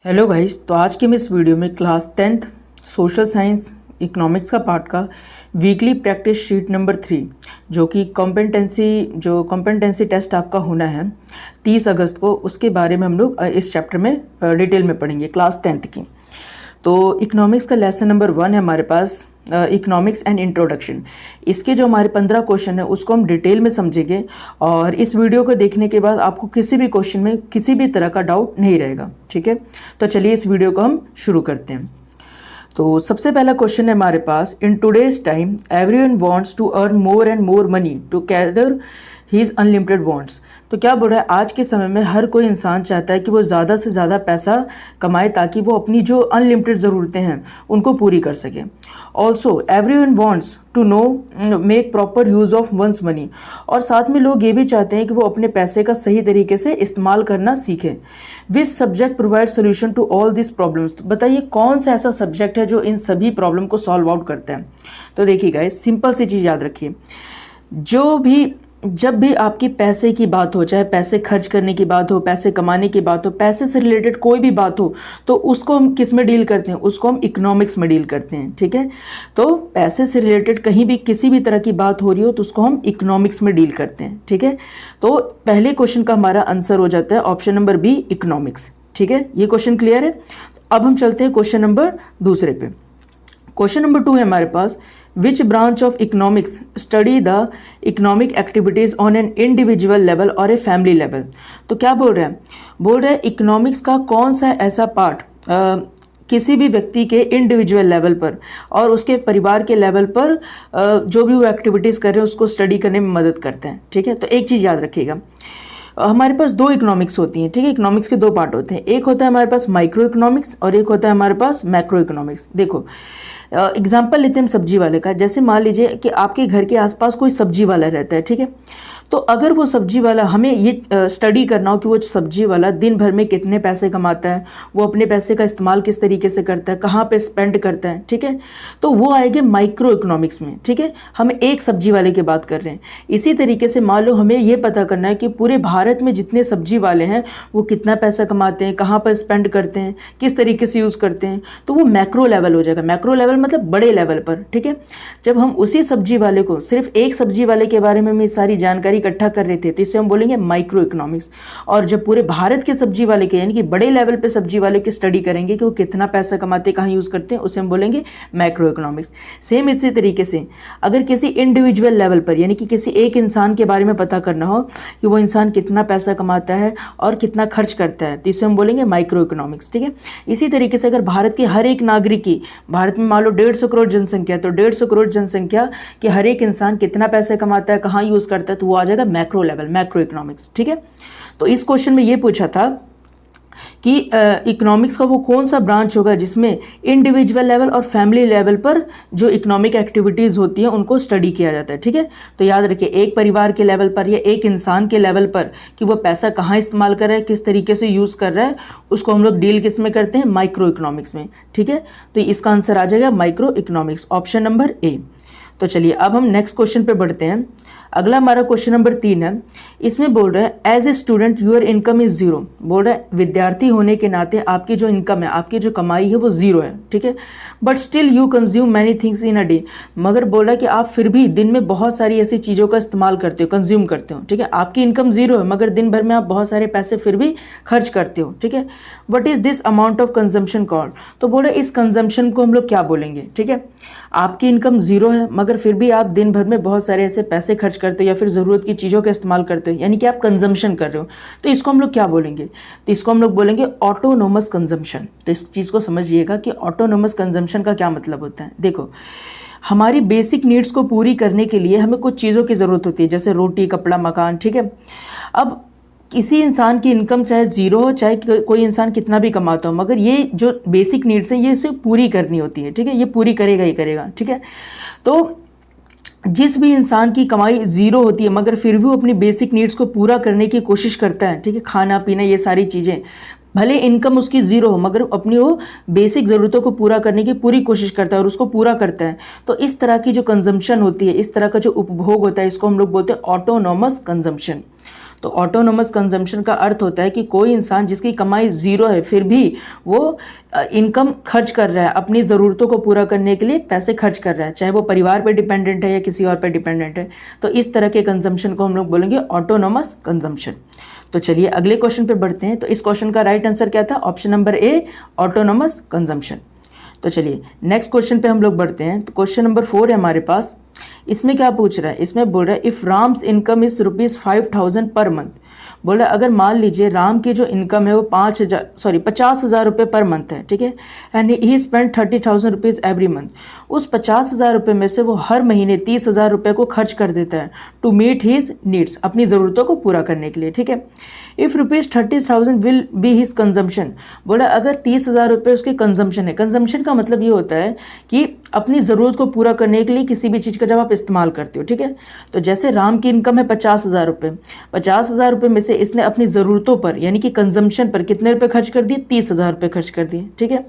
Hello guys, तो आज के मैं इस वीडियो में class 10th social science economics का पार्ट का वीकली प्रैक्टिस शीट नंबर 3 जो कि कॉम्पिटेंसी टेस्ट आपका होना है 30 अगस्त को, उसके बारे में हम लोग इस चैप्टर में डिटेल में पढ़ेंगे क्लास 10th की। तो इकोनॉमिक्स का लेसन नंबर 1 है हमारे पास इकोनॉमिक्स एंड इंट्रोडक्शन। इसके जो हमारे 15 क्वेश्चन है उसको हम डिटेल में समझेंगे और इस वीडियो को देखने के बाद आपको किसी भी क्वेश्चन में किसी भी तरह का डाउट नहीं रहेगा। ठीक है, तो चलिए इस वीडियो को हम शुरू करते हैं। तो सबसे पहला क्वेश्चन है हमारे पास, in today's time everyone wants to earn more and more money to cater his unlimited wants. तो क्या बोल रहा है, आज के समय में हर कोई इंसान चाहता है कि वो ज़्यादा से ज़्यादा पैसा कमाए ताकि वो अपनी जो अनलिमिटेड ज़रूरतें हैं उनको पूरी कर सके। Also everyone wants to know make proper use of one's money. और साथ में लोग ये भी चाहते हैं कि वो अपने पैसे का सही तरीके से इस्तेमाल करना सीखें। Which subject provide solution to all this problems. तो बताइए कौन सा ऐसा सब्जेक्ट है जो इन सभी प्रॉब्लम को सॉल्व आउट करता है। तो देखिए गाइस, सिंपल सी चीज़ याद रखिए, जब भी आपकी पैसे की बात हो, चाहे पैसे खर्च करने की बात हो, पैसे कमाने की बात हो, पैसे से रिलेटेड कोई भी बात हो, तो उसको हम किस में डील करते हैं, उसको हम इकोनॉमिक्स में डील करते हैं। ठीक है, तो पैसे से रिलेटेड कहीं भी किसी भी तरह की बात हो रही हो तो उसको हम इकोनॉमिक्स में डील करते हैं। ठीक है, तो पहले क्वेश्चन का हमारा आंसर हो जाता है ऑप्शन नंबर बी, इकोनॉमिक्स। ठीक है, ये क्वेश्चन क्लियर है। अब हम चलते हैं क्वेश्चन नंबर दूसरे पे। क्वेश्चन नंबर 2 है हमारे पास, which branch of economics study the economic activities on an individual level और ए फैमिली लेवल। तो क्या बोल रहा है इकोनॉमिक्स का कौन सा ऐसा पार्ट किसी भी व्यक्ति के इंडिविजुअल लेवल पर और उसके परिवार के लेवल पर जो भी वो एक्टिविटीज़ कर रहे हैं उसको स्टडी करने में मदद करते हैं। ठीक है, तो एक चीज़ याद रखिएगा, हमारे पास दो इकोनॉमिक्स होती हैं। ठीक है, इकोनॉमिक्स के दो पार्ट होते हैं, एक होता है हमारे पास माइक्रो इकोनॉमिक्स और एक होता है हमारे पास मैक्रो इकोनॉमिक्स। देखो एग्जाम्पल लेते हैं हम सब्जी वाले का। जैसे मान लीजिए कि आपके घर के आसपास कोई सब्जी वाला रहता है। ठीक है, तो अगर वो सब्जी वाला, हमें ये स्टडी करना हो कि वो सब्जी वाला दिन भर में कितने पैसे कमाता है, वो अपने पैसे का इस्तेमाल किस तरीके से करता है, कहाँ पे स्पेंड करता है। ठीक है, तो वो आएंगे माइक्रो इकोनॉमिक्स में। ठीक है, हम एक सब्जी वाले की बात कर रहे हैं। इसी तरीके से मान लो हमें ये पता करना है कि पूरे भारत में जितने सब्जी वाले हैं वो कितना पैसा कमाते हैं, कहाँ पर स्पेंड करते हैं, किस तरीके से यूज़ करते हैं, तो वो मैक्रो लेवल हो जाएगा। मैक्रो लेवल मतलब बड़े लेवल पर। ठीक है, जब हम उसी सब्जी वाले को, सिर्फ एक सब्जी वाले के बारे में सारी जानकारी इकट्ठा कर रहे थे तो इसे हम बोलेंगे माइक्रो इकोनॉमिक्स। और जब पूरे भारत के सब्जी वाले के, यानी कि बड़े लेवल पे सब्जी वाले की स्टडी करेंगे कि वो कितना पैसा कमाते हैं, कहाँ यूज़ करते हैं, उसे हम बोलेंगे मैक्रो इकोनॉमिक्स। सेम इसी तरीके से अगर किसी इंडिविजुअल लेवल पर, यानी कि किसी एक इंसान के बारे में पता करना हो कि वो इंसान कितना पैसा कमाता है और कितना खर्च करता है, तो इसे हम बोलेंगे माइक्रो इकोनॉमिक्स। ठीक है, इसी तरीके से अगर भारत के हर एक नागरिक की, भारत में मान लो 150 करोड़ जनसंख्या, तो 150 करोड़ जनसंख्या कि हर एक इंसान कितना पैसा कमाता है, कहाँ यूज़ करता है, तो वो आ जाएगा मैक्रो लेवल, मैक्रो इकोनॉमिक्स। ठीक है, तो इस क्वेश्चन में ये पूछा था कि इकोनॉमिक्स का वो कौन सा ब्रांच होगा जिसमें इंडिविजुअल लेवल और फैमिली लेवल पर जो इकोनॉमिक एक्टिविटीज़ होती हैं उनको स्टडी किया जाता है। ठीक है, तो याद रखिए एक परिवार के लेवल पर या एक इंसान के लेवल पर कि वो पैसा कहाँ इस्तेमाल कर रहा है, किस तरीके से यूज़ कर रहा है, उसको हम लोग डील किस में करते हैं, माइक्रो इकोनॉमिक्स में। ठीक है, तो इसका आंसर आ जाएगा micro economics, option number A. तो चलिए अब हम नेक्स्ट क्वेश्चन पे बढ़ते हैं। अगला हमारा क्वेश्चन नंबर 3 है। इसमें बोल रहा है as a student your income is zero. बोल रहा है विद्यार्थी होने के नाते आपकी जो इनकम है, आपकी जो कमाई है वो जीरो है। ठीक है, but still you consume many things in a day. मगर बोल रहा है कि आप फिर भी दिन में बहुत सारी ऐसी चीज़ों का इस्तेमाल करते हो, कंज्यूम करते हो। ठीक है, आपकी इनकम जीरो है मगर दिन भर में आप बहुत सारे पैसे फिर भी खर्च करते हो। ठीक है, what is this amount of consumption called. तो बोल रहे इस कंजम्पशन को हम लोग क्या बोलेंगे। ठीक है, आपकी इनकम जीरो है मगर फिर भी आप दिन भर में बहुत सारे ऐसे पैसे खर्च करते हो या फिर ज़रूरत की चीज़ों का इस्तेमाल करते हो, यानी कि आप कंजम्पशन कर रहे हो, तो इसको हम लोग क्या बोलेंगे, तो इसको हम लोग बोलेंगे ऑटोनोमस कंजम्पशन। तो इस चीज़ को समझिएगा कि ऑटोनोमस कंजम्पशन का क्या मतलब होता है। देखो हमारी बेसिक नीड्स को पूरी करने के लिए हमें कुछ चीज़ों की ज़रूरत होती है, जैसे रोटी, कपड़ा, मकान। ठीक है, अब किसी इंसान की इनकम चाहे जीरो हो, चाहे कोई इंसान कितना भी कमाता हो, मगर ये जो बेसिक नीड्स हैं ये इसे पूरी करनी होती है। ठीक है, ये पूरी करेगा ही करेगा। ठीक है, तो जिस भी इंसान की कमाई जीरो होती है मगर फिर भी वो अपनी बेसिक नीड्स को पूरा करने की कोशिश करता है। ठीक है, खाना पीना ये सारी चीज़ें, भले इनकम उसकी ज़ीरो हो मगर अपनी वो बेसिक ज़रूरतों को पूरा करने की पूरी कोशिश करता है और उसको पूरा करता है। तो इस तरह की जो कंजम्पशन होती है, इस तरह का जो उपभोग होता है, इसको हम लोग बोलते हैं ऑटोनोमस कंजम्पशन। तो ऑटोनोमस कंजम्पशन का अर्थ होता है कि कोई इंसान जिसकी कमाई ज़ीरो है फिर भी वो इनकम खर्च कर रहा है, अपनी ज़रूरतों को पूरा करने के लिए पैसे खर्च कर रहा है, चाहे वो परिवार पे डिपेंडेंट है या किसी और पे डिपेंडेंट है। तो इस तरह के कंजम्पशन को हम लोग बोलेंगे ऑटोनोमस कंजम्पशन। तो चलिए अगले क्वेश्चन पे बढ़ते हैं। तो इस क्वेश्चन का राइट आंसर क्या था? Option number A, autonomous consumption. तो चलिए नेक्स्ट क्वेश्चन पे हम लोग बढ़ते हैं। तो क्वेश्चन नंबर 4 है हमारे पास। इसमें क्या पूछ रहा है? इसमें बोल रहा है if Ram's income is ₹5,000 per month. बोल रहा है अगर मान लीजिए राम की जो इनकम है वो 50,000 रुपये पर मंथ है, ठीक है, and he spend 30,000 rupees every month. उस 50,000 रुपये में से वो हर महीने 30,000 रुपये को खर्च कर देता है टू मीट हीज नीड्स, अपनी ज़रूरतों को पूरा करने के लिए, ठीक है। If ₹30,000 will be his consumption. बोला अगर 30,000 रुपये उसके कंजम्पशन है। कंजम्पशन का मतलब ये होता है कि अपनी ज़रूरत को पूरा करने के लिए किसी भी चीज़ का जब आप इस्तेमाल करते हो, ठीक है। तो जैसे राम की इनकम है 50,000 रुपये, 50,000 रुपये में से इसने अपनी ज़रूरतों पर यानी कि कंजम्पशन पर कितने रुपये खर्च कर दिए? 30,000 रुपये खर्च कर दिए, ठीक है।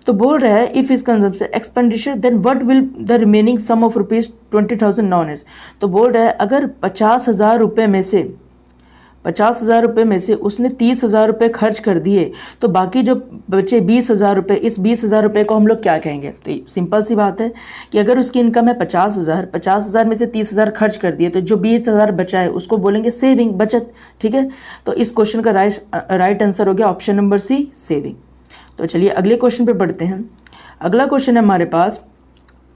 तो बोल रहा है if is consumption expenditure then what will the remaining sum of ₹20,000 non age. तो बोल रहा है अगर 50,000 रुपये में से 50,000 रुपये में से उसने 30,000 रुपये खर्च कर दिए तो बाकी जो बचे 20,000 रुपये, इस 20,000 रुपये को हम लोग क्या कहेंगे? तो सिंपल सी बात है कि अगर उसकी इनकम है 50,000 में से 30,000 खर्च कर दिए तो जो 20,000 बचा है उसको बोलेंगे सेविंग, बचत, ठीक है। तो इस क्वेश्चन का राइट आंसर हो गया ऑप्शन नंबर सी, सेविंग। तो चलिए अगले क्वेश्चन पे बढ़ते हैं। अगला क्वेश्चन है हमारे पास,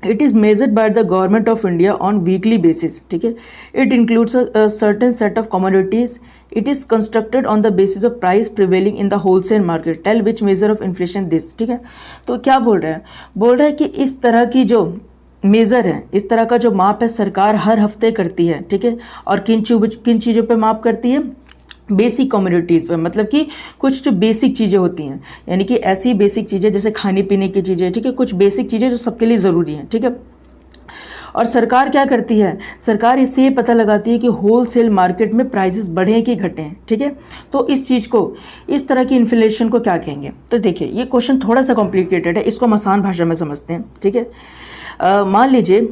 it is measured by the government of India on weekly basis, ठीक है। It includes a certain set of commodities. It is constructed on the basis of price prevailing in the wholesale market. Tell which measure of inflation this, ठीक है। तो क्या बोल रहा है? बोल रहा है कि इस तरह की जो मेज़र है, इस तरह का जो माप है सरकार हर हफ्ते करती है, ठीक है। और किन चीज़ों पे माप करती है? बेसिक कमोडिटीज़ पर, मतलब कि कुछ जो बेसिक चीज़ें होती हैं, यानी कि ऐसी बेसिक चीज़ें जैसे खाने पीने की चीज़ें, ठीक है, कुछ बेसिक चीज़ें जो सबके लिए ज़रूरी हैं, ठीक है। और सरकार क्या करती है? सरकार इससे ये पता लगाती है कि होलसेल मार्केट में प्राइसेस बढ़ें कि घटें, ठीक है। तो इस चीज़ को, इस तरह की इन्फ्लेशन को क्या कहेंगे? तो देखिए ये क्वेश्चन थोड़ा सा कॉम्प्लिकेटेड है, इसको हम आसान भाषा में समझते हैं, ठीक है। मान लीजिए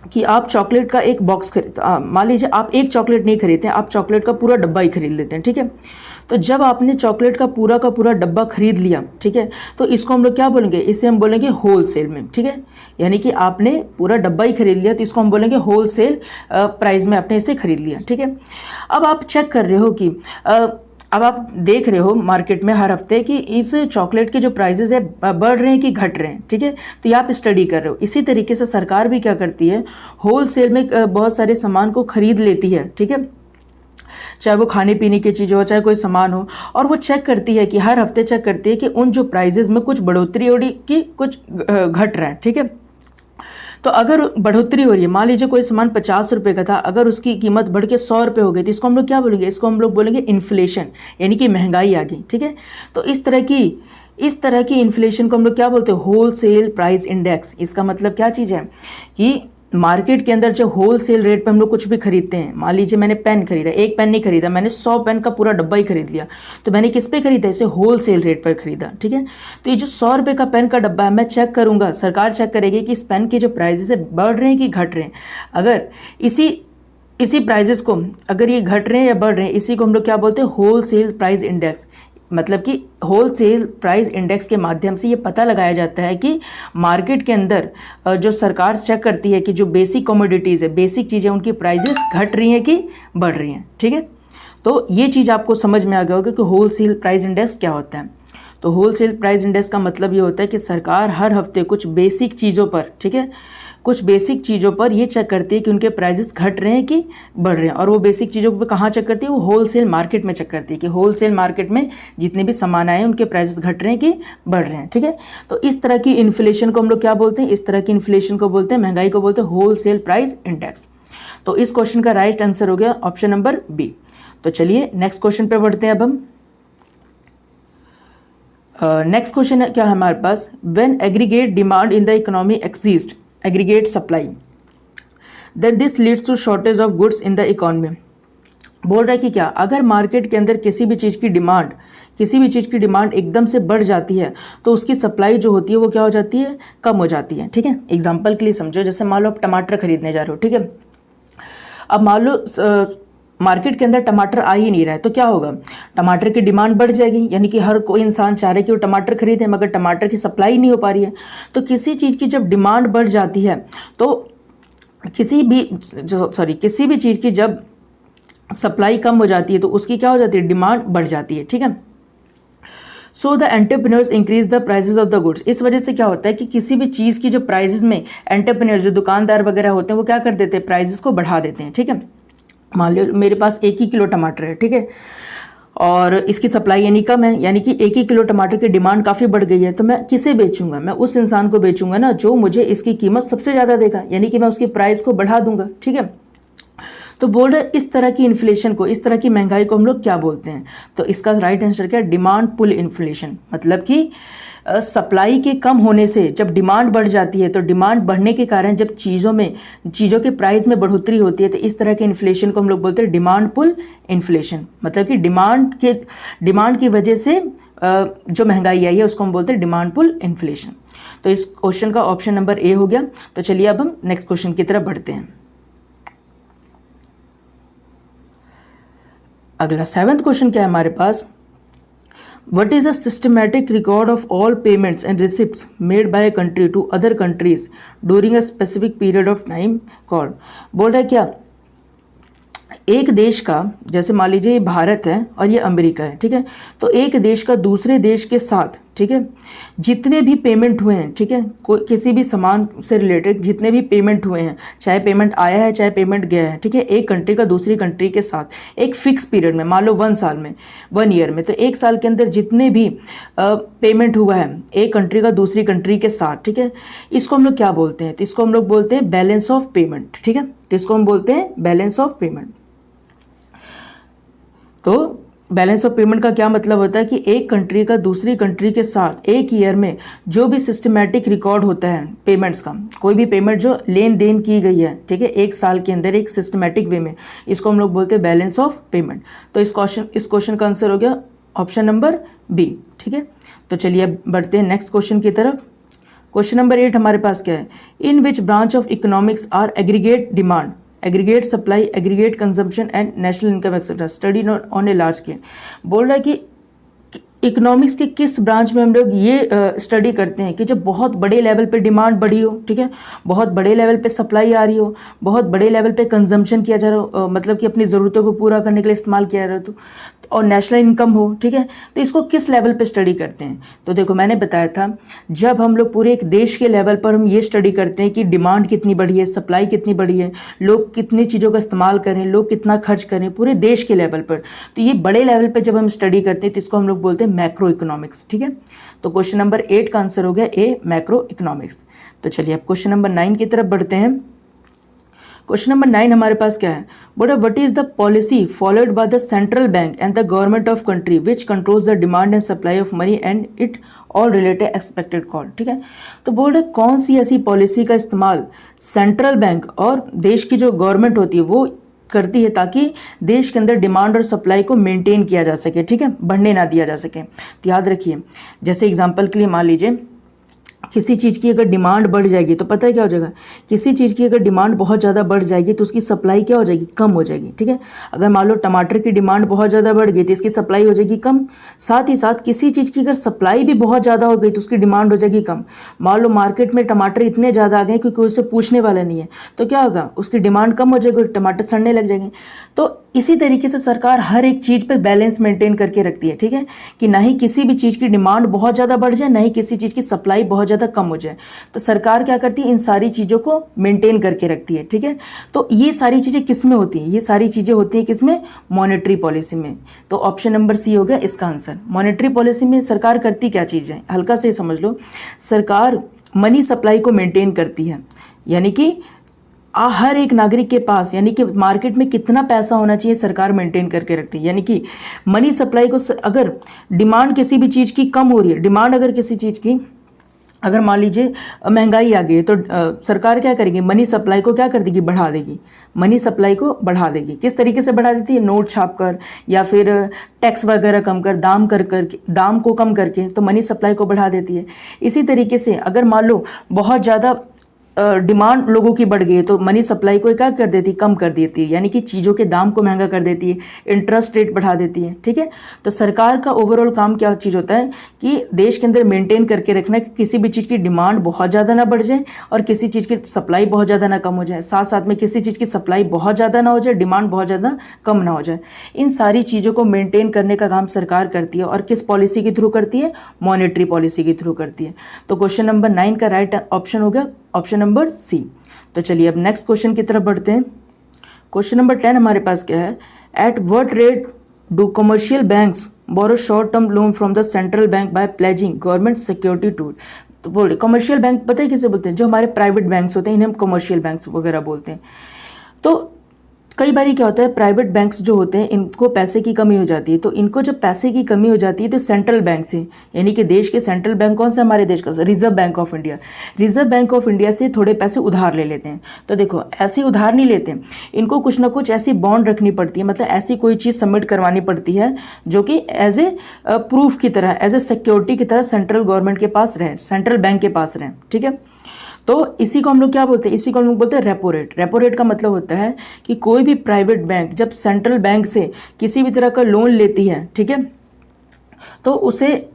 कि आप चॉकलेट का एक बॉक्स मान लीजिए आप एक चॉकलेट नहीं खरीदते हैं, आप चॉकलेट का पूरा डब्बा ही खरीद लेते हैं, ठीक है। तो जब आपने चॉकलेट का पूरा डब्बा खरीद लिया, ठीक है, तो इसको हम लोग क्या बोलेंगे? इसे हम बोलेंगे होलसेल में, ठीक है। यानी कि आपने पूरा डब्बा ही खरीद लिया तो इसको हम बोलेंगे होलसेल प्राइस में आपने इसे खरीद लिया, ठीक है। अब आप चेक कर रहे हो कि अब आप देख रहे हो मार्केट में हर हफ्ते कि इस चॉकलेट के जो प्राइजेस है बढ़ रहे हैं कि घट रहे हैं, ठीक है। तो ये आप स्टडी कर रहे हो। इसी तरीके से सरकार भी क्या करती है? होलसेल में बहुत सारे सामान को खरीद लेती है, ठीक है, चाहे वो खाने पीने की चीज़ हो, चाहे कोई सामान हो, और वो चेक करती है कि हर हफ्ते चेक करती है कि उन जो प्राइजेस में कुछ बढ़ोतरी हो रही कि कुछ घट रहा है, ठीक है। तो अगर बढ़ोतरी हो रही है, मान लीजिए कोई सामान 50 रुपये का था, अगर उसकी कीमत बढ़ के 100 रुपये हो गई तो इसको हम लोग क्या बोलेंगे? इसको हम लोग बोलेंगे इन्फ्लेशन, यानी कि महंगाई आ गई, ठीक है। तो इस तरह की इन्फ्लेशन को हम लोग क्या बोलते हैं? Wholesale price index. इसका मतलब क्या चीज़ है कि मार्केट के अंदर जो होलसेल रेट पे हम लोग कुछ भी खरीदते हैं, मान लीजिए मैंने पेन खरीदा, एक पेन नहीं खरीदा, मैंने 100 पेन का पूरा डब्बा ही खरीद लिया, तो मैंने किस पे खरीदा? इसे होलसेल रेट पर खरीदा, ठीक है। तो ये जो 100 रुपये का पेन का डब्बा है, मैं चेक करूंगा, सरकार चेक करेगी कि इस पेन के जो प्राइसेस है बढ़ रहे हैं कि घट रहे हैं। अगर इसी प्राइजेस को, अगर ये घट रहे हैं या बढ़ रहे हैं, इसी को हम लोग क्या बोलते हैं? Wholesale price index. मतलब कि होलसेल प्राइस इंडेक्स के माध्यम से ये पता लगाया जाता है कि मार्केट के अंदर जो सरकार चेक करती है कि जो बेसिक कमोडिटीज़ है, बेसिक चीज़ें, उनकी प्राइजेस घट रही हैं कि बढ़ रही हैं, ठीक है। तो ये चीज़ आपको समझ में आ गया होगा कि होलसेल प्राइस इंडेक्स क्या होता है। तो होलसेल प्राइस इंडेक्स का मतलब ये होता है कि सरकार हर हफ्ते कुछ बेसिक चीज़ों पर, ठीक है, कुछ बेसिक चीज़ों पर ये चेक करती है कि उनके प्राइसेस घट रहे हैं कि बढ़ रहे हैं। और वो बेसिक चीज़ों पर कहाँ चेक करती है? वो होलसेल मार्केट में चेक करती है कि होलसेल मार्केट में जितने भी सामान आए हैं उनके प्राइसेस घट रहे हैं कि बढ़ रहे हैं, ठीक है। तो इस तरह की इन्फ्लेशन को हम लोग क्या बोलते हैं? इस तरह की इन्फ्लेशन को बोलते हैं, महंगाई को बोलते हैं होलसेल प्राइस इंडेक्स। तो इस क्वेश्चन का राइट आंसर हो गया ऑप्शन नंबर बी। तो चलिए नेक्स्ट क्वेश्चन पे बढ़ते हैं। अब हम नेक्स्ट क्वेश्चन क्या है हमारे पास? When aggregate demand in the economy exceed aggregate supply then this leads to shortage of goods in the economy. बोल रहा है कि क्या अगर मार्केट के अंदर किसी भी चीज़ की डिमांड एकदम से बढ़ जाती है तो उसकी सप्लाई जो होती है वो क्या हो जाती है? कम हो जाती है, ठीक है। एग्जाम्पल के लिए समझो, जैसे मान लो आप टमाटर खरीदने जा रहे हो, ठीक है। अब मान लो मार्केट के अंदर टमाटर आ ही नहीं रहा है तो क्या होगा, टमाटर की डिमांड बढ़ जाएगी, यानी कि हर कोई इंसान चाह रहा है कि वो टमाटर खरीदे, मगर टमाटर की सप्लाई नहीं हो पा रही है। तो किसी चीज़ की जब डिमांड बढ़ जाती है तो किसी भी चीज़ की जब सप्लाई कम हो जाती है तो उसकी क्या हो जाती है, डिमांड बढ़ जाती है, ठीक है। So the entrepreneurs increase the prices of the goods. इस वजह से क्या होता है कि किसी भी चीज़ की जो प्राइसेस में एंटरप्रेन्योर्स, जो दुकानदार वगैरह होते हैं, वो क्या कर देते हैं, प्राइसेस को बढ़ा देते हैं, ठीक है। मान लो मेरे पास 1 ही किलो टमाटर है, ठीक है, और इसकी सप्लाई यानी कम है, यानी कि 1 ही किलो टमाटर की डिमांड काफ़ी बढ़ गई है, तो मैं किसे बेचूंगा, मैं उस इंसान को बेचूंगा ना जो मुझे इसकी कीमत सबसे ज़्यादा देगा, यानी कि मैं उसकी प्राइस को बढ़ा दूंगा, ठीक है। तो बोल रहे इस तरह की इन्फ्लेशन को, इस तरह की महंगाई को हम लोग क्या बोलते हैं, तो इसका राइट आंसर क्या है, डिमांड पुल इन्फ्लेशन। मतलब कि सप्लाई के कम होने से जब डिमांड बढ़ जाती है, तो डिमांड बढ़ने के कारण जब चीज़ों के प्राइस में बढ़ोतरी होती है, तो इस तरह के इन्फ्लेशन को हम लोग बोलते हैं डिमांड पुल इन्फ्लेशन। मतलब कि डिमांड की वजह से जो महंगाई आई है उसको हम बोलते हैं डिमांड पुल इन्फ्लेशन। तो इस क्वेश्चन का ऑप्शन नंबर ए हो गया। तो चलिए अब हम नेक्स्ट क्वेश्चन की तरफ बढ़ते हैं। अगला 7th क्वेश्चन क्या है हमारे पास, What is a systematic record of all payments and receipts made by a country to other countries during a specific period of time called? बोल रहा है क्या, एक देश का, जैसे मान लीजिए ये भारत है और ये अमेरिका है, ठीक है, तो एक देश का दूसरे देश के साथ, ठीक है, जितने भी पेमेंट हुए हैं, ठीक है, कोई किसी भी सामान से रिलेटेड जितने भी पेमेंट हुए हैं, चाहे पेमेंट आया है चाहे पेमेंट गया है, ठीक है, एक कंट्री का दूसरी कंट्री के साथ एक फिक्स पीरियड में, मान लो 1 साल में, 1 ईयर में, तो 1 साल के अंदर जितने भी पेमेंट हुआ है एक कंट्री का दूसरी कंट्री के साथ, ठीक है, इसको हम लोग क्या बोलते हैं, तो इसको हम लोग बोलते हैं बैलेंस ऑफ पेमेंट, ठीक है, तो इसको हम बोलते हैं बैलेंस ऑफ पेमेंट। तो बैलेंस ऑफ पेमेंट का क्या मतलब होता है कि एक कंट्री का दूसरी कंट्री के साथ एक ईयर में जो भी सिस्टमैटिक रिकॉर्ड होता है पेमेंट्स का, कोई भी पेमेंट जो लेन देन की गई है, ठीक है, एक साल के अंदर एक सिस्टमैटिक वे में, इसको हम लोग बोलते हैं बैलेंस ऑफ पेमेंट। तो इस क्वेश्चन का आंसर हो गया ऑप्शन नंबर बी, ठीक है। तो चलिए अब बढ़ते हैं नेक्स्ट क्वेश्चन की तरफ। क्वेश्चन नंबर 8 हमारे पास क्या है, in which branch of economics are aggregate demand, aggregate supply, aggregate consumption and national income etcetera study on a large scale. बोल रहा है कि इकोनॉमिक्स के किस ब्रांच में हम लोग ये स्टडी करते हैं कि जब बहुत बड़े लेवल पे डिमांड बढ़ी हो, ठीक है, बहुत बड़े लेवल पे सप्लाई आ रही हो, बहुत बड़े लेवल पे कंजम्पशन किया जा रहा हो, मतलब कि अपनी ज़रूरतों को पूरा करने के लिए इस्तेमाल किया जा रहा हो, और नेशनल इनकम हो, ठीक है, तो इसको किस लेवल पे स्टडी करते हैं। तो देखो मैंने बताया था, जब हम लोग पूरे एक देश के लेवल पर हम ये स्टडी करते हैं कि डिमांड कितनी बढ़ी है, सप्लाई कितनी बढ़ी है, लोग कितनी चीज़ों का इस्तेमाल करें, लोग कितना खर्च करें पूरे देश के लेवल पर, तो ये बड़े लेवल पर जब हम स्टडी करते हैं तो इसको हम लोग बोलते हैं मैक्रो इकोनॉमिक्स, ठीक है। तो क्वेश्चन नंबर 8 का आंसर हो गया ए, मैक्रो इकोनॉमिक्स। तो चलिए अब क्वेश्चन नंबर 9 की तरफ बढ़ते हैं। क्वेश्चन नंबर 9 हमारे पास क्या है, बोला what is the policy followed by the central bank and the government of country which controls the demand and supply of money and it all related expected call, ठीक है। तो बोल रहे कौन सी ऐसी पॉलिसी का इस्तेमाल सेंट्रल बैंक और देश की जो गवर्नमेंट होती है वो करती है ताकि देश के अंदर डिमांड और सप्लाई को मेंटेन किया जा सके, ठीक है, बढ़ने ना दिया जा सके। तो याद रखिए, जैसे एग्जांपल के लिए मान लीजिए किसी चीज़ की अगर डिमांड बढ़ जाएगी तो पता है क्या हो जाएगा, किसी चीज़ की अगर डिमांड बहुत ज़्यादा बढ़ जाएगी तो उसकी सप्लाई क्या हो जाएगी, कम हो जाएगी, ठीक है। अगर मान लो टमाटर की डिमांड बहुत ज़्यादा बढ़ गई तो इसकी सप्लाई हो जाएगी कम। साथ ही साथ किसी चीज़ की अगर सप्लाई भी बहुत ज़्यादा हो गई तो उसकी डिमांड हो जाएगी कम। मान लो मार्केट में टमाटर इतने ज़्यादा आ गए क्योंकि उससे पूछने वाला नहीं है, तो क्या होगा, उसकी डिमांड कम हो जाएगी, टमाटर सड़ने लग जाएंगे। तो इसी तरीके से सरकार हर एक चीज़ पर बैलेंस मेंटेन करके रखती है, ठीक है, कि ना ही किसी भी चीज़ की डिमांड बहुत ज़्यादा बढ़ जाए, ना ही किसी चीज़ की सप्लाई बहुत ज़्यादा कम हो जाए। तो सरकार क्या करती है, इन सारी चीज़ों को मेंटेन करके रखती है, ठीक है। तो ये सारी चीज़ें किस में होती हैं, ये सारी चीज़ें होती हैं किसमें, मॉनेटरी पॉलिसी में। तो ऑप्शन नंबर सी हो गया इसका आंसर। मॉनेटरी पॉलिसी में सरकार करती क्या चीज़ है, हल्का से समझ लो, सरकार मनी सप्लाई को मेंटेन करती है, यानी कि हर एक नागरिक के पास, यानी कि मार्केट में कितना पैसा होना चाहिए सरकार मेंटेन करके रखती है। यानी कि मनी सप्लाई को, अगर डिमांड किसी भी चीज़ की कम हो रही है, डिमांड अगर किसी चीज़ की, अगर मान लीजिए महंगाई आ गई है तो सरकार क्या करेगी, मनी सप्लाई को क्या कर देगी, बढ़ा देगी, मनी सप्लाई को बढ़ा देगी। किस तरीके से बढ़ा देती है, नोट छाप कर या फिर टैक्स वगैरह कम कर, दाम को कम करके तो मनी सप्लाई को बढ़ा देती है। इसी तरीके से अगर मान लो बहुत ज़्यादा डिमांड लोगों की बढ़ गई है तो मनी सप्लाई को क्या कर देती है, कम कर देती है, यानी कि चीज़ों के दाम को महंगा कर देती है, इंटरेस्ट रेट बढ़ा देती है। ठीक है, तो सरकार का ओवरऑल काम क्या चीज़ होता है कि देश के अंदर मेंटेन करके रखना कि किसी भी चीज़ की डिमांड बहुत ज़्यादा ना बढ़ जाए और किसी चीज़ की सप्लाई बहुत ज़्यादा ना कम हो जाए, साथ साथ में किसी चीज़ की सप्लाई बहुत ज़्यादा ना हो जाए, डिमांड बहुत ज़्यादा कम ना हो जाए। इन सारी चीज़ों को मेंटेन करने का काम सरकार करती है और किस पॉलिसी के थ्रू करती है, मॉनेटरी पॉलिसी के थ्रू करती है। तो क्वेश्चन नंबर 9 का राइट ऑप्शन हो गया ऑप्शन नंबर सी। तो चलिए अब नेक्स्ट क्वेश्चन की तरफ बढ़ते हैं। क्वेश्चन नंबर 10 हमारे पास क्या है, at what rate do commercial banks borrow short term loan from the central bank by pledging government security to. तो बोले कमर्शियल बैंक पता है किसे बोलते हैं, जो हमारे प्राइवेट बैंक्स होते हैं इन्हें हम कमर्शियल बैंक्स वगैरह बोलते हैं। तो कई बार क्या होता है, प्राइवेट बैंक्स जो होते हैं इनको पैसे की कमी हो जाती है, तो इनको जब पैसे की कमी हो जाती है तो सेंट्रल बैंक से, यानी कि देश के सेंट्रल बैंक कौन सा, हमारे देश का reserve Bank of India, reserve Bank of India से थोड़े पैसे उधार ले लेते हैं। तो देखो ऐसे उधार नहीं लेते, इनको कुछ ना कुछ ऐसी बॉन्ड रखनी पड़ती है, मतलब ऐसी कोई चीज़ सबमिट करवानी पड़ती है जो कि एज ए प्रूफ की तरह, एज ए सिक्योरिटी की तरह सेंट्रल गवर्नमेंट के पास रहे, सेंट्रल बैंक के पास रहे। ठीक है, तो इसी को हम लोग क्या बोलते हैं, इसी को हम लोग बोलते हैं रेपो रेट। रेपो रेट का मतलब होता है कि कोई भी प्राइवेट बैंक जब सेंट्रल बैंक से किसी भी तरह का लोन लेती है, ठीक है, तो उसे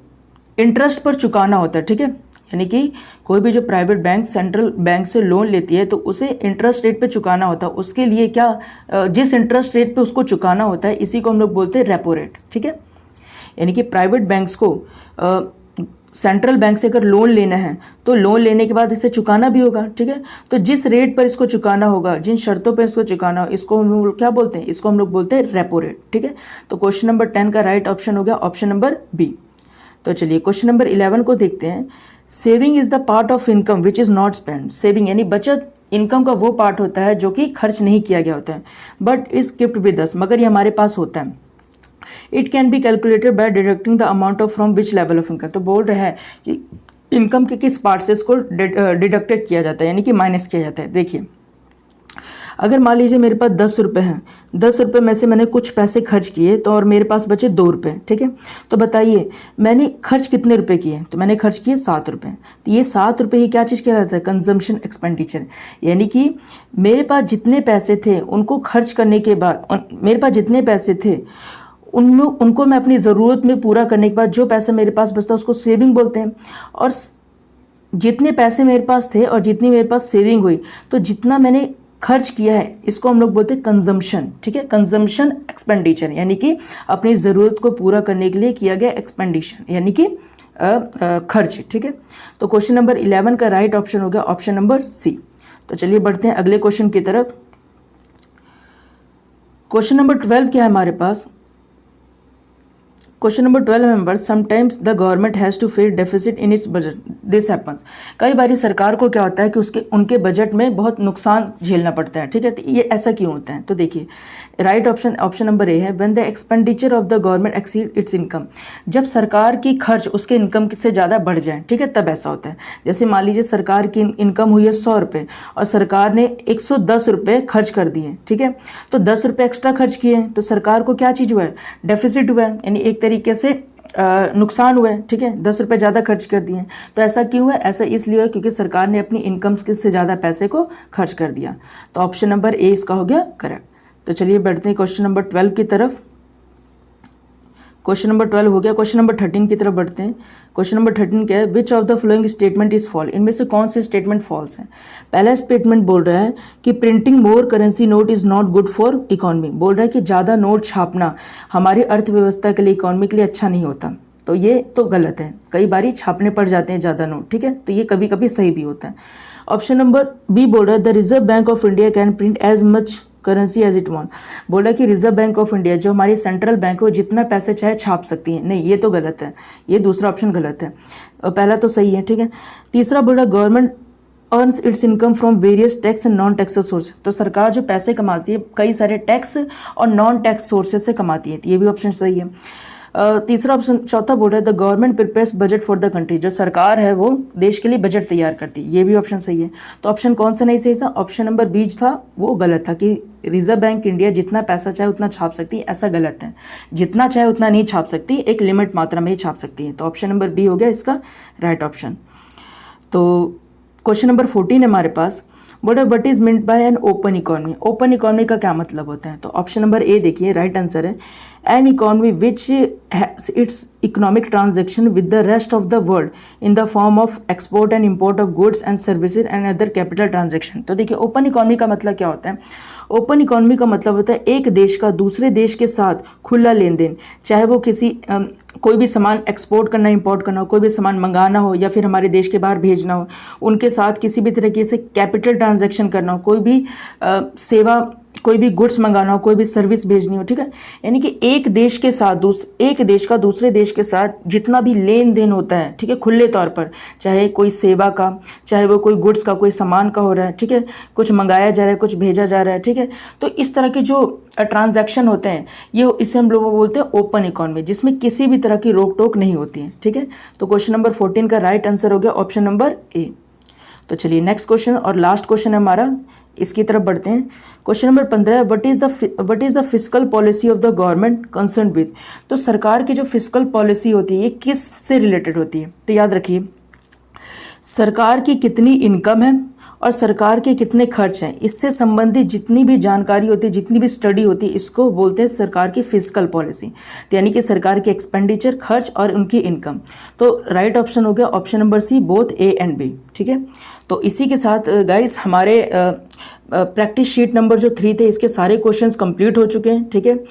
इंटरेस्ट पर चुकाना होता है। ठीक है, यानी कि कोई भी जो प्राइवेट बैंक सेंट्रल बैंक से लोन लेती है तो उसे इंटरेस्ट रेट पे चुकाना होता है, उसके लिए क्या जिस इंटरेस्ट रेट पे उसको चुकाना होता है इसी को हम लोग बोलते हैं रेपो रेट। ठीक है, यानी कि प्राइवेट बैंक्स को सेंट्रल बैंक से अगर लोन लेना है तो लोन लेने के बाद इसे चुकाना भी होगा। ठीक है, तो जिस रेट पर इसको चुकाना होगा, जिन शर्तों पर इसको चुकाना हो, इसको हम लोग क्या बोलते हैं, इसको हम लोग बोलते हैं रेपो रेट। ठीक है, तो क्वेश्चन नंबर 10 का राइट ऑप्शन हो गया ऑप्शन नंबर बी। तो चलिए क्वेश्चन नंबर 11 को देखते हैं। Saving is the part of income which is not spend. Saving यानी बचत इनकम का वो पार्ट होता है जो कि खर्च नहीं किया गया होता है, but is keeped with us, मगर ये हमारे पास होता है। It can be calculated by deducting the amount of from which level of income. तो बोल रहा है कि इनकम के किस पार्ट से इसको डिडक्टेड किया जाता है, यानी कि माइनस किया जाता है। देखिए अगर मान लीजिए मेरे पास 10 रुपये हैं, 10 रुपये में से मैंने कुछ पैसे खर्च किए तो और मेरे पास बचे 2 रुपये। ठीक है, तो बताइए मैंने खर्च कितने रुपए किए, तो मैंने खर्च किए 7 रुपये। तो ये 7 रुपये ही क्या चीज़ कहलाता है, कंजम्पशन एक्सपेंडिचर। यानी कि मेरे पास जितने पैसे थे उनको खर्च करने के बाद, मेरे पास जितने पैसे थे उनको मैं अपनी ज़रूरत में पूरा करने के बाद जो पैसा मेरे पास बचता है उसको सेविंग बोलते हैं। और जितने पैसे मेरे पास थे और जितनी मेरे पास सेविंग हुई, तो जितना मैंने खर्च किया है इसको हम लोग बोलते हैं कंजम्पशन। ठीक है, कंजम्पशन एक्सपेंडिचर, यानी कि अपनी ज़रूरत को पूरा करने के लिए किया गया एक्सपेंडिशन, यानी कि खर्च। ठीक है, तो क्वेश्चन नंबर 11 का राइट ऑप्शन हो गया ऑप्शन नंबर सी। तो चलिए बढ़ते हैं अगले क्वेश्चन की तरफ। क्वेश्चन नंबर 12 क्या है हमारे पास, question number 12 member sometimes the government has to face deficit in its budget, this happens. कई बार सरकार को क्या होता है कि उनके बजट में बहुत नुकसान झेलना पड़ता है। ठीक है, तो ये ऐसा क्यों होता है, तो देखिए राइट ऑप्शन नंबर ए है, when the expenditure of the government exceed it's income. जब सरकार की खर्च उसके इनकम से ज़्यादा बढ़ जाए, ठीक है, तब ऐसा होता है। जैसे मान लीजिए सरकार की इनकम हुई है 100 रुपये और सरकार ने 110 रुपये खर्च कर दिए। ठीक है, तो 10 रुपये एक्स्ट्रा खर्च किए, तो सरकार को क्या चीज़ हुआ है, डेफिसिट हुआ है, यानी एक तरीके से नुकसान हुआ है। ठीक है, 10 रुपये ज़्यादा खर्च कर दिए। तो ऐसा क्यों है, ऐसा इसलिए है क्योंकि सरकार ने अपनी इनकम से ज़्यादा पैसे को खर्च कर दिया। तो ऑप्शन नंबर ए इसका हो गया करेक्ट। तो चलिए बढ़ते हैं क्वेश्चन नंबर 12 की तरफ। क्वेश्चन नंबर 12 हो गया, क्वेश्चन नंबर 13 की तरफ बढ़ते हैं। क्वेश्चन नंबर 13 क्या है, which of the following statement is fall. इनमें से कौन से स्टेटमेंट फॉल्स हैं। पहला स्टेटमेंट बोल रहा है कि printing more currency note is not good for economy. बोल रहा है कि ज़्यादा नोट छापना हमारी अर्थव्यवस्था के लिए, इकोनॉमी के लिए अच्छा नहीं होता। तो ये तो गलत है, कई बार छापने पड़ जाते हैं ज़्यादा नोट। ठीक है, तो ये कभी कभी सही भी होता है। ऑप्शन नंबर बी बोल रहा है the Reserve Bank of India can print as much currency as it want. बोला कि रिजर्व बैंक ऑफ इंडिया जो हमारी सेंट्रल बैंक है वो जितना पैसे चाहे छाप सकती है। नहीं, ये तो गलत है, ये दूसरा ऑप्शन गलत है, और पहला तो सही है। ठीक है, तीसरा बोला government earns it's income from various tax and non tax source. तो सरकार जो पैसे कमाती है कई सारे टैक्स और नॉन टैक्स सोर्सेज से कमाती है, तो ये भी ऑप्शन सही है। तीसरा ऑप्शन, चौथा बोल रहा है the government prepares budget for the country. जो सरकार है वो देश के लिए बजट तैयार करती है, ये भी ऑप्शन सही है। तो ऑप्शन कौन सा नहीं सही था, ऑप्शन नंबर बी था वो गलत था कि रिजर्व बैंक इंडिया जितना पैसा चाहे उतना छाप सकती है, ऐसा गलत है। जितना चाहे उतना नहीं छाप सकती, एक लिमिट मात्रा में ही छाप सकती है। तो ऑप्शन नंबर बी हो गया इसका राइट ऑप्शन। तो क्वेश्चन नंबर 14 है हमारे पास, what is meant by an open economy. Open economy का क्या मतलब होता है? तो ऑप्शन नंबर ए देखिए, राइट आंसर है an economy which has its economic transaction with the rest of the world in the form of export and import of goods and services and other capital transaction. तो देखिए open economy का मतलब क्या होता है? Open economy का मतलब होता है एक देश का दूसरे देश के साथ खुला लेन देन, चाहे वो किसी कोई भी सामान एक्सपोर्ट करना, इंपोर्ट करना हो, कोई भी सामान मंगाना हो या फिर हमारे देश के बाहर भेजना हो, उनके साथ किसी भी तरीके से कैपिटल ट्रांजैक्शन करना हो, कोई भी सेवा, कोई भी गुड्स मंगाना हो, कोई भी सर्विस भेजनी हो, ठीक है। यानी कि एक देश के साथ एक देश का दूसरे देश के साथ जितना भी लेन देन होता है, ठीक है, खुले तौर पर, चाहे कोई सेवा का, चाहे वो कोई गुड्स का, कोई सामान का हो रहा है, ठीक है, कुछ मंगाया जा रहा है, कुछ भेजा जा रहा है, ठीक है। तो इस तरह के जो ट्रांजैक्शन होते हैं, ये इसे हम लोग बोलते हैं ओपन इकोनॉमी, जिसमें किसी भी तरह की रोक टोक नहीं होती है, ठीक है। तो क्वेश्चन नंबर 14 का राइट आंसर हो गया ऑप्शन नंबर ए। तो चलिए नेक्स्ट क्वेश्चन और लास्ट क्वेश्चन है हमारा, इसकी तरफ बढ़ते हैं। क्वेश्चन नंबर 15 है, what is the fiscal policy of the government concern with. तो सरकार की जो फिस्कल पॉलिसी होती है ये किस से रिलेटेड होती है? तो याद रखिए, सरकार की कितनी इनकम है और सरकार के कितने खर्च हैं, इससे संबंधित जितनी भी जानकारी होती है, जितनी भी स्टडी होती है, इसको बोलते हैं सरकार की फिस्कल पॉलिसी। तो यानी कि सरकार के एक्सपेंडिचर, खर्च और उनकी इनकम। तो राइट ऑप्शन हो गया option number C, both A and B, ठीक है। तो इसी के साथ गाइस हमारे प्रैक्टिस शीट नंबर जो 3 थे, इसके सारे क्वेश्चंस कंप्लीट हो चुके हैं, ठीक है।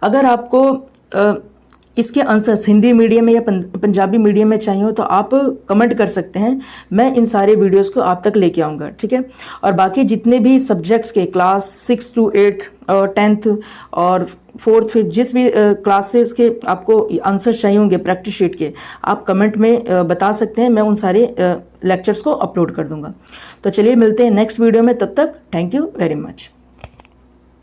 अगर आपको इसके आंसर्स हिंदी मीडियम में या पंजाबी मीडियम में चाहिए हो तो आप कमेंट कर सकते हैं, मैं इन सारे वीडियोस को आप तक लेके आऊँगा, ठीक है। और बाकी जितने भी सब्जेक्ट्स के क्लास 6 to 8 और 10th और 4th 5th जिस भी क्लासेस के आपको आंसर चाहिए होंगे प्रैक्टिस शीट के, आप कमेंट में बता सकते हैं, मैं उन सारे लेक्चर्स को अपलोड कर दूंगा। तो चलिए मिलते हैं नेक्स्ट वीडियो में, तब तक थैंक यू वेरी मच।